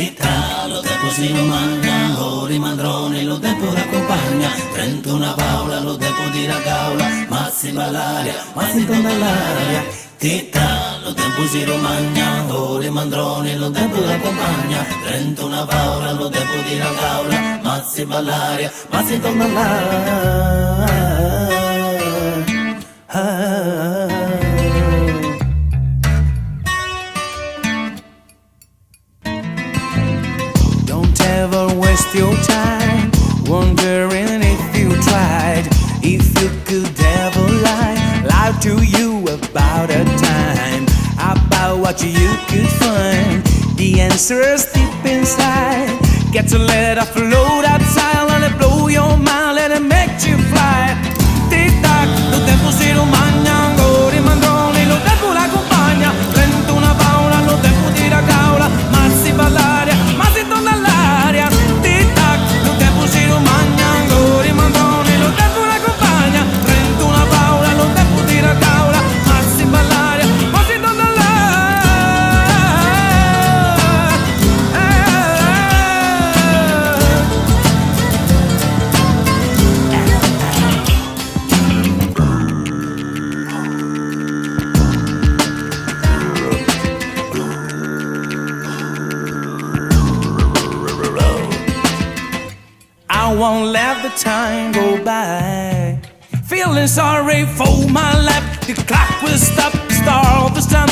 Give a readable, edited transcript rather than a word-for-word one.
Che tra lo tempo si romagna, ora i mandroni, lo tempo raccompagna. 31 Paola, lo tempo di ragaula, ma si ballaria, ma si torna all'aria. Che tra lo tempo si romagna, ora i mandroni, lo tempo raccompagna. 31 Paola, lo tempo di ragaula, ma si ballaria, ma si torna all'aria. Don't ever waste your time wondering if you tried. If you could ever lie to you about a time, about what you could find. The answer's deep inside. Get to let it float outside, let it blow your mind, let it make you fly. Tic-tac, lo tempo si romagna, ancora i mandroni, lo tempo l'accompagna. 31 Paola, lo tempo di ragaula, ma si ballaria, ma si torna all'aria. Tic-tac, lo tempo si romagna, ancora i mandroni, lo tempo l'accompagna. 31 Paola, lo tempo di ragaula, ma si ballaria, ma si torna all'aria. I won't let the time go by, feeling sorry for my life. The clock will stop, the star will stop.